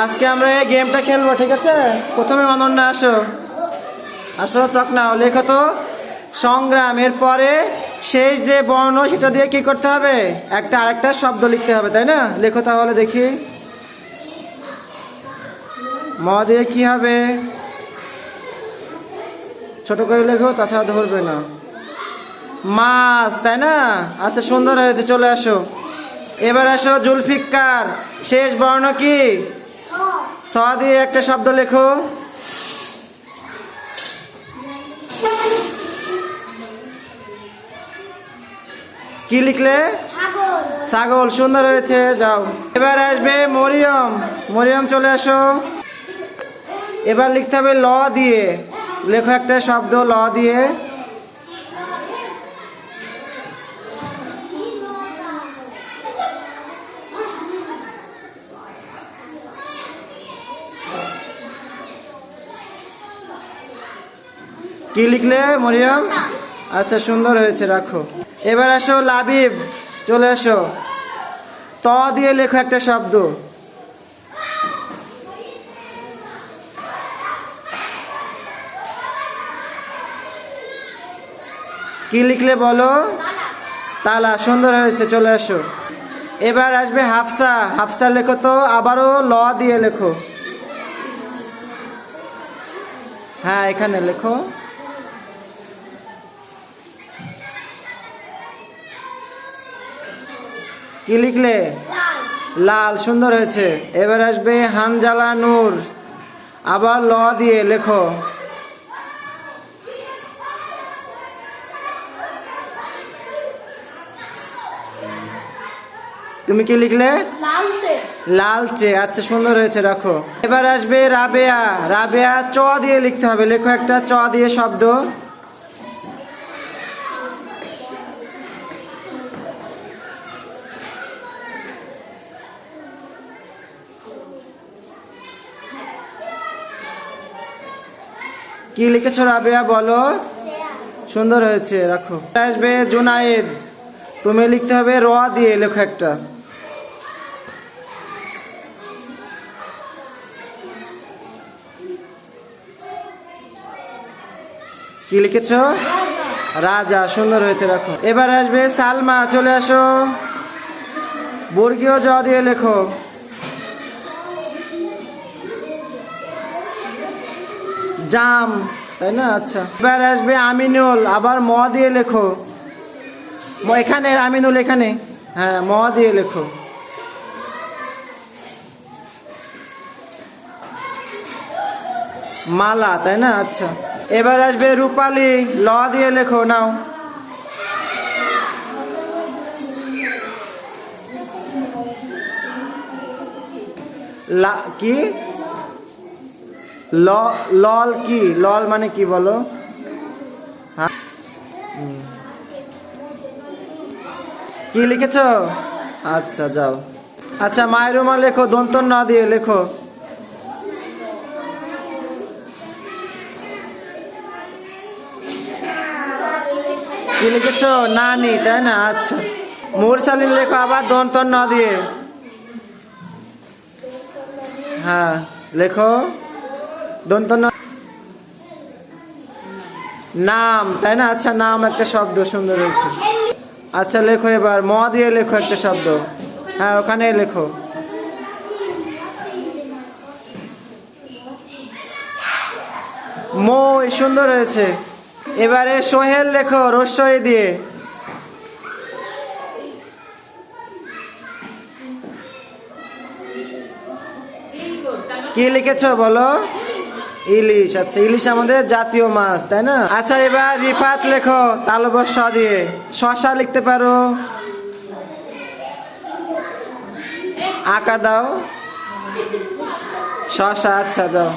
আজকে আমরা এই গেমটা খেলবো, ঠিক আছে? প্রথমে অনন্যা আসো, আসো চক নাও, লেখো তো সংগ্রাম, এর পরে শেষ যে বর্ণ সেটা দিয়ে কি করতে হবে, একটা আরেকটা শব্দ লিখতে হবে, তাই না? লেখো তাহলে দেখি, ম দিয়ে কি হবে? ছোট করে লেখো, তাছাড়া ধরবে না। মাছ, তাই না? আচ্ছা, সুন্দর হয়েছে, চলে আসো। এবার আসো জুলফিকার, শেষ বর্ণ কি? স দিয়ে একটা শব্দ লেখো। কি লিখলে? ছাগল, সুন্দর হয়েছে, যাও। এবার আসবে মরিয়ম, মরিয়ম চলে আসো। এবার লিখতে হবে ল দিয়ে, লেখো একটা শব্দ ল দিয়ে। কি লিখলে মরিয়ম? আচ্ছা, সুন্দর হয়েছে, রাখো। এবার আসো লাবিব, চলে আসো। ত দিয়ে লেখো একটা শব্দ। কি লিখলে বলো? তালা, সুন্দর হয়েছে, চলে আসো। এবার আসবে হাফসা, হাফসা লেখো তো, আবারও ল দিয়ে লেখো। হ্যাঁ, এখানে লেখো। কি লিখলে? লাল, সুন্দর হয়েছে। এবার আসবে হানজালা নূর, আবার ল দিয়ে লেখো। তুমি কি লিখলে? লালচে, আচ্ছা, সুন্দর হয়েছে, রাখো। এবার আসবে রাবেয়া, রাবেয়া চ দিয়ে লিখতে হবে, লেখো একটা চ দিয়ে শব্দ। কি লিখেছো রাবেয়া, বলো? সুন্দর হয়েছে, রাখো। আসবে জুনায়েদ, তুমি লিখতে হবে র দিয়ে, লেখো একটা। কি লিখেছ? রাজা, সুন্দর হয়েছে, রাখো। এবার আসবে সালমা, চলে আসো। বর্গীয় জ দিয়ে লেখো। জাম, তাই না? আচ্ছা, এবার আসবে আমিনুল, আবার ম দিয়ে লেখো। এখানে আমিনুল, এখানে, হ্যাঁ, ম দিয়ে লেখো। মালা, তাই না? আচ্ছা, এবার আসবে রূপালী, ল দিয়ে লেখো, নাও। কি? লল কি? লল মানে কি বলো? হ্যাঁ, কি লিখেছ? আচ্ছা, যাও। আচ্ছা, মায়েরুমা লেখো, দন্ত ন দিয়ে লেখো। কি লিখেছ? নানি, তাই না? আচ্ছা, মুরসালিন লেখো, আবার দন্ত ন দিয়ে। হ্যাঁ, লেখো দন্ত ন। নাম, তাই না? আচ্ছা, নাম একটা শব্দ, সুন্দর হয়েছে। আচ্ছা, লেখো এবার ম দিয়ে লেখো একটা শব্দ। হ্যাঁ, ওখানে লেখো। মই, সুন্দর হয়েছে। এবারে সোহেল লেখো, রস্যই দিয়ে। কি লিখেছ বলো? ইলিশ, আচ্ছা, ইলিশ আমাদের জাতীয় মাছ, তাই না? আচ্ছা, এবার রিফাত লেখো, তালব্য শ দিয়ে। শশা লিখতে পারো, আকার দাও। শশা, আচ্ছা, যাও।